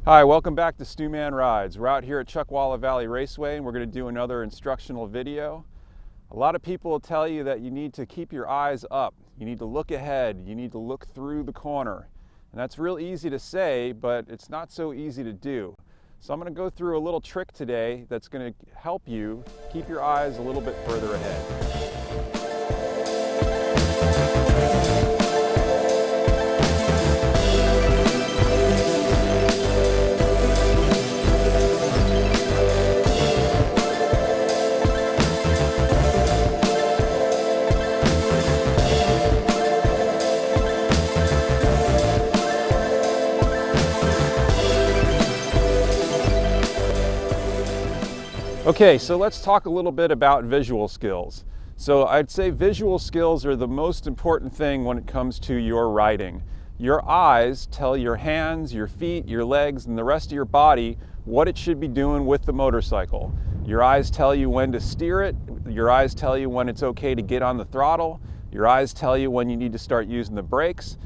Hi, welcome back to Stewman Rides. We're out here at Chuckwalla Valley Raceway and we're going to do another instructional video. A lot of people will tell you that you need to keep your eyes up. You need to look ahead. You need to look through the corner. And that's real easy to say, but it's not so easy to do. So I'm going to go through a little trick today that's going to help you keep your eyes a little bit further ahead. Okay, so let's talk a little bit about visual skills. So I'd say visual skills are the most important thing when it comes to your riding. Your eyes tell your hands, your feet, your legs, and the rest of your body what it should be doing with the motorcycle. Your eyes tell you when to steer it. Your eyes tell you when it's okay to get on the throttle. Your eyes tell you when you need to start using the brakes.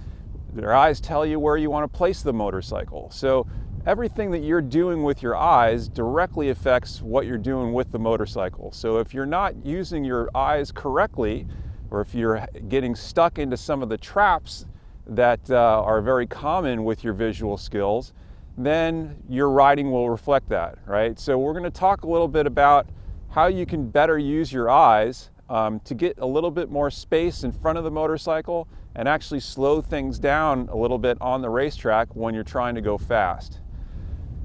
Your eyes tell you where you want to place the motorcycle. So everything that you're doing with your eyes directly affects what you're doing with the motorcycle. So if you're not using your eyes correctly, or if you're getting stuck into some of the traps that are very common with your visual skills, then your riding will reflect that, right? So we're going to talk a little bit about how you can better use your eyes to get a little bit more space in front of the motorcycle and actually slow things down a little bit on the racetrack when you're trying to go fast.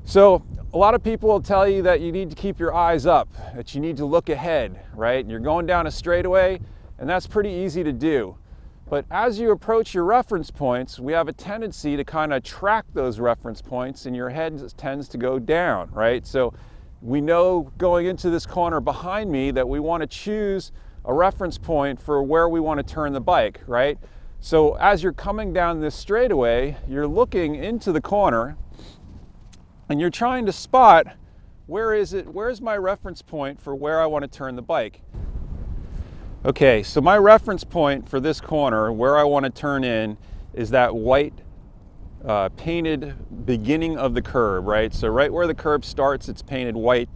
So a lot of people will tell you that you need to keep your eyes up, that you need to look ahead, right? You're going down a straightaway, and that's pretty easy to do. But as you approach your reference points, we have a tendency to kind of track those reference points, and your head tends to go down, right? So we know going into this corner behind me that we want to choose a reference point for where we want to turn the bike, right? So as you're coming down this straightaway, you're looking into the corner, and you're trying to spot where's my reference point for where I want to turn the bike. Okay, so my reference point for this corner, where I want to turn in, is that white painted beginning of the curb, right? So right where the curb starts, it's painted white.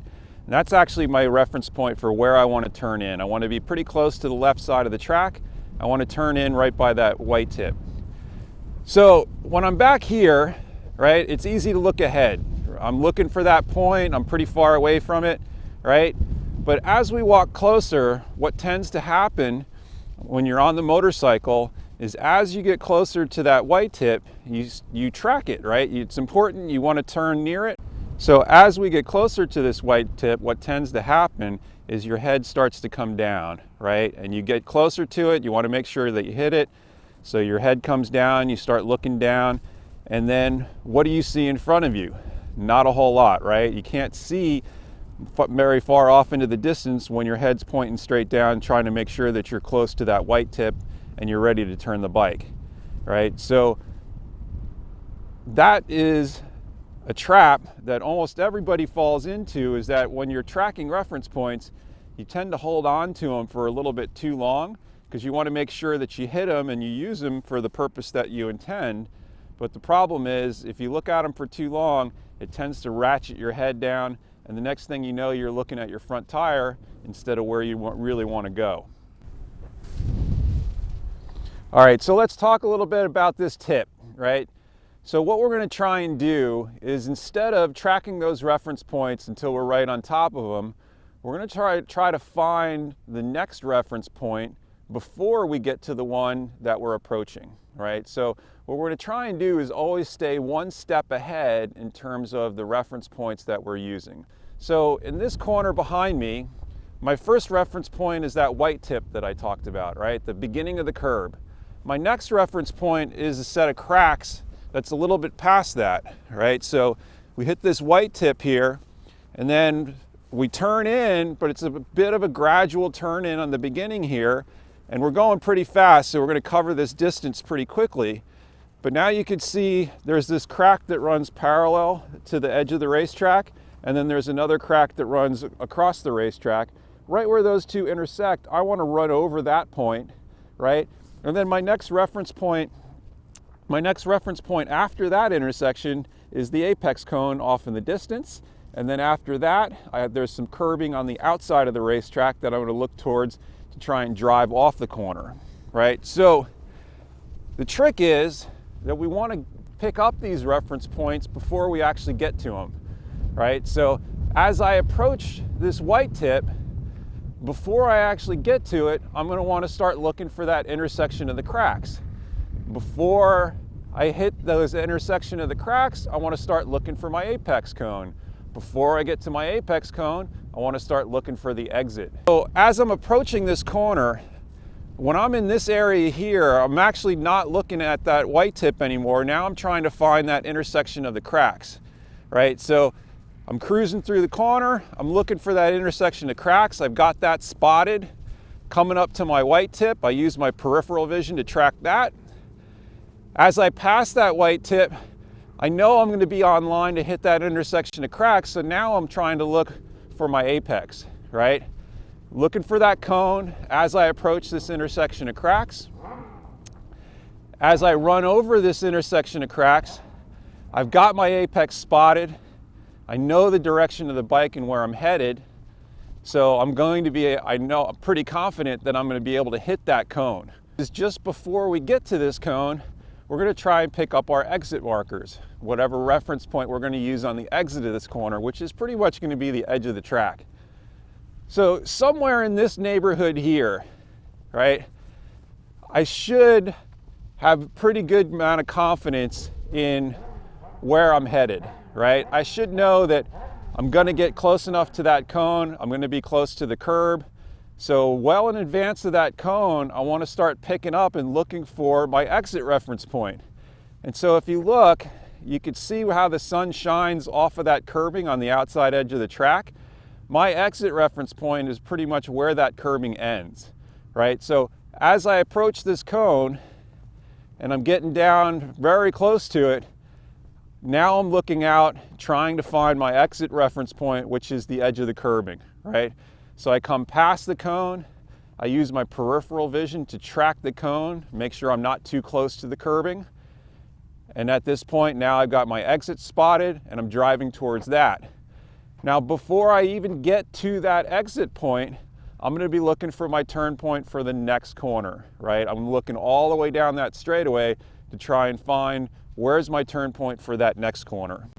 And that's actually my reference point for where I want to turn in. I want to be pretty close to the left side of the track. I want to turn in right by that white tip. So when I'm back here, right, it's easy to look ahead. I'm looking for that point, I'm pretty far away from it, right? But as we walk closer, what tends to happen when you're on the motorcycle is as you get closer to that white tip, you track it, right? It's important, you want to turn near it. So as we get closer to this white tip, what tends to happen is your head starts to come down, right? And you get closer to it, you want to make sure that you hit it. So your head comes down, you start looking down, and then what do you see in front of you? Not a whole lot, right? You can't see very far off into the distance when your head's pointing straight down, trying to make sure that you're close to that white tip and you're ready to turn the bike, right? So that is a trap that almost everybody falls into, is that when you're tracking reference points, you tend to hold on to them for a little bit too long because you want to make sure that you hit them and you use them for the purpose that you intend. But the problem is, if you look at them for too long, it tends to ratchet your head down, and the next thing you know, you're looking at your front tire instead of where you really want to go. All right, so let's talk a little bit about this tip, right? So what we're going to try and do is, instead of tracking those reference points until we're right on top of them, we're going to try to find the next reference point before we get to the one that we're approaching, right? So what we're going to try and do is always stay one step ahead in terms of the reference points that we're using. So in this corner behind me, my first reference point is that white tip that I talked about, right? The beginning of the curb. My next reference point is a set of cracks that's a little bit past that, right? So we hit this white tip here, and then we turn in, but it's a bit of a gradual turn in on the beginning here, and we're going pretty fast, so we're going to cover this distance pretty quickly. But now you can see there's this crack that runs parallel to the edge of the racetrack, and then there's another crack that runs across the racetrack. Right where those two intersect, I want to run over that point, right? And then my next reference point My next reference point after that intersection is the apex cone off in the distance. And then after that, there's some curbing on the outside of the racetrack that I'm going to look towards to try and drive off the corner, right? So the trick is that we want to pick up these reference points before we actually get to them, right? So as I approach this white tip, before I actually get to it, I'm going to want to start looking for that intersection of the cracks. Before I hit those intersection of the cracks, I want to start looking for my apex cone. Before I get to my apex cone, I want to start looking for the exit. So as I'm approaching this corner, when I'm in this area here, I'm actually not looking at that white tip anymore. Now I'm trying to find that intersection of the cracks, right? So I'm cruising through the corner, I'm looking for that intersection of cracks. I've got that spotted. Coming up to my white tip, I use my peripheral vision to track that. As I pass that white tip, I know I'm going to be on line to hit that intersection of cracks, so now I'm trying to look for my apex, right? Looking for that cone as I approach this intersection of cracks. As I run over this intersection of cracks, I've got my apex spotted. I know the direction of the bike and where I'm headed, so I'm pretty confident that I'm going to be able to hit that cone. Just before we get to this cone, we're going to try and pick up our exit markers, whatever reference point we're going to use on the exit of this corner, which is pretty much going to be the edge of the track. So somewhere in this neighborhood here, right, I should have a pretty good amount of confidence in where I'm headed, right? I should know that I'm going to get close enough to that cone. I'm going to be close to the curb. So well in advance of that cone, I want to start picking up and looking for my exit reference point. And so if you look, you can see how the sun shines off of that curbing on the outside edge of the track. My exit reference point is pretty much where that curbing ends, right? So as I approach this cone and I'm getting down very close to it, now I'm looking out, trying to find my exit reference point, which is the edge of the curbing, right? So I come past the cone, I use my peripheral vision to track the cone, make sure I'm not too close to the curbing. And at this point, now I've got my exit spotted and I'm driving towards that. Now, before I even get to that exit point, I'm going to be looking for my turn point for the next corner, right? I'm looking all the way down that straightaway to try and find where's my turn point for that next corner.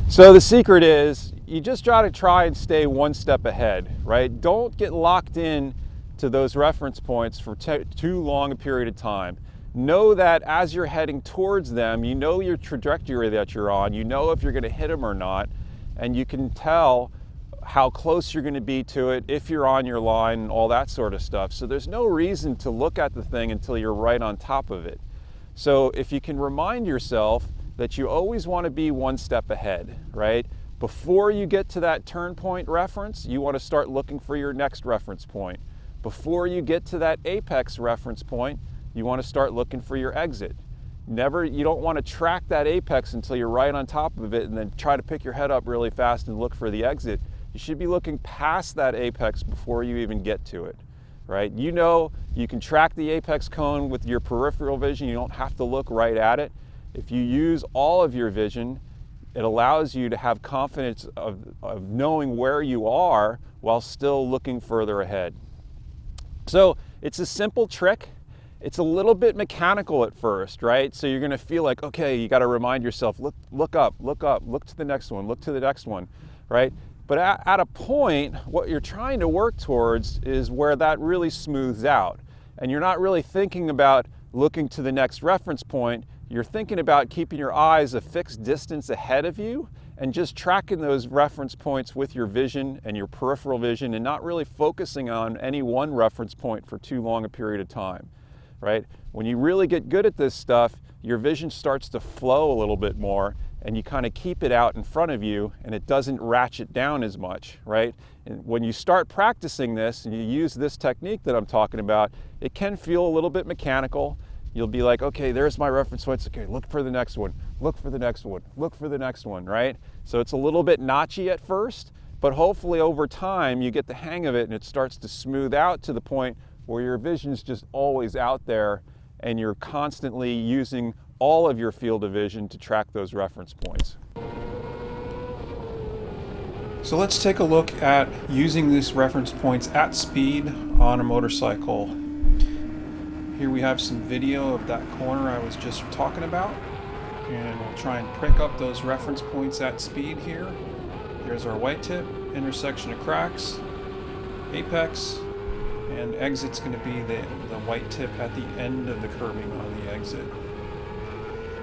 So the secret is you just try and stay one step ahead, right? Don't get locked in to those reference points for too long a period of time. Know that as you're heading towards them, you know your trajectory that you're on, you know if you're going to hit them or not, and you can tell how close you're going to be to it, if you're on your line, and all that sort of stuff. So there's no reason to look at the thing until you're right on top of it. So if you can remind yourself that you always want to be one step ahead, right? Before you get to that turn point reference, you want to start looking for your next reference point. Before you get to that apex reference point, you want to start looking for your exit. You don't want to track that apex until you're right on top of it and then try to pick your head up really fast and look for the exit. You should be looking past that apex before you even get to it, right? You know you can track the apex cone with your peripheral vision. You don't have to look right at it. If you use all of your vision, it allows you to have confidence of knowing where you are while still looking further ahead. So it's a simple trick. It's a little bit mechanical at first, right? So you're going to feel like, okay, you got to remind yourself, look up, look to the next one, look to the next one, right? But at a point, what you're trying to work towards is where that really smooths out. And you're not really thinking about looking to the next reference point. You're thinking about keeping your eyes a fixed distance ahead of you and just tracking those reference points with your vision and your peripheral vision and not really focusing on any one reference point for too long a period of time, right? When you really get good at this stuff, your vision starts to flow a little bit more and you kind of keep it out in front of you and it doesn't ratchet down as much, right? And when you start practicing this and you use this technique that I'm talking about, it can feel a little bit mechanical. You'll be like, okay, there's my reference points. Okay, look for the next one, look for the next one, look for the next one, right? So it's a little bit notchy at first, but hopefully over time you get the hang of it and it starts to smooth out to the point where your vision's just always out there and you're constantly using all of your field of vision to track those reference points. So let's take a look at using these reference points at speed on a motorcycle. Here we have some video of that corner I was just talking about, and we'll try and pick up those reference points at speed here. There's our white tip, intersection of cracks, apex, and exit's going to be the white tip at the end of the curbing on the exit.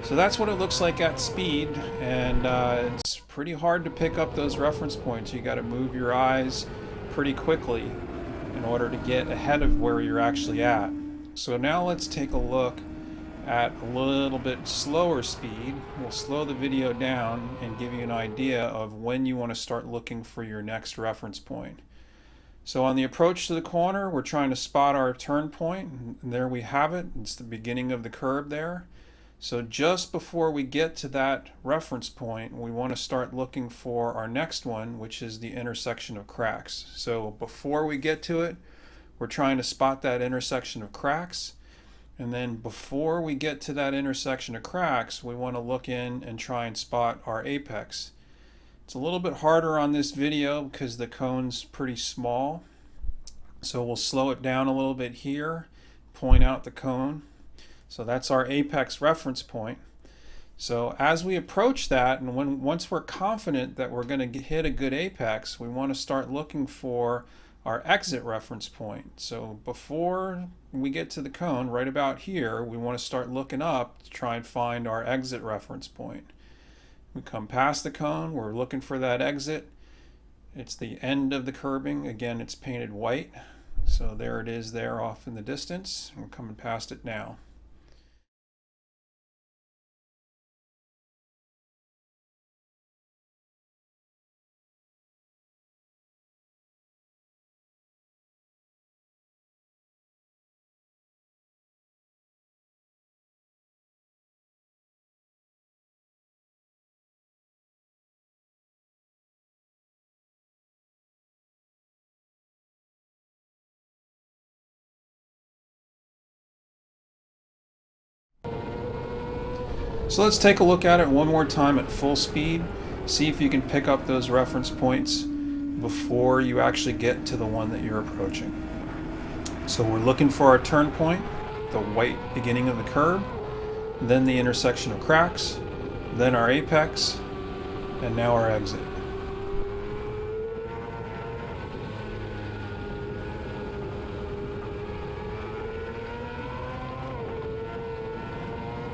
So that's what it looks like at speed, and it's pretty hard to pick up those reference points. You got to move your eyes pretty quickly in order to get ahead of where you're actually at. So now let's take a look at a little bit slower speed. We'll slow the video down and give you an idea of when you want to start looking for your next reference point. So on the approach to the corner, we're trying to spot our turn point, and there we have it. It's the beginning of the curb there. So just before we get to that reference point, we want to start looking for our next one, which is the intersection of cracks. So before we get to it, we're trying to spot that intersection of cracks. And then before we get to that intersection of cracks, we want to look in and try and spot our apex. It's a little bit harder on this video because the cone's pretty small. So we'll slow it down a little bit here, point out the cone. So that's our apex reference point. So as we approach that, and once we're confident that we're going to hit a good apex, we want to start looking for our exit reference point. So before we get to the cone, right about here, we want to start looking up to try and find our exit reference point. We come past the cone, we're looking for that exit. It's the end of the curbing. Again, it's painted white. So there it is there off in the distance. We're coming past it now. So let's take a look at it one more time at full speed. See if you can pick up those reference points before you actually get to the one that you're approaching. So we're looking for our turn point, the white beginning of the curb, then the intersection of cracks, then our apex, and now our exit.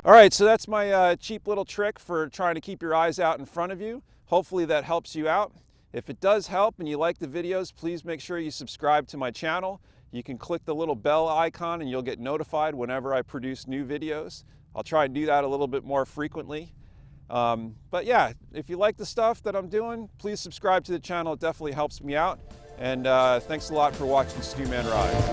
All right, so that's my cheap little trick for trying to keep your eyes out in front of you. Hopefully that helps you out. If it does help and you like the videos, please make sure you subscribe to my channel. You can click the little bell icon and you'll get notified whenever I produce new videos. I'll try and do that a little bit more frequently. But yeah, if you like the stuff that I'm doing, please subscribe to the channel. It definitely helps me out. And thanks a lot for watching Stu Man Rides.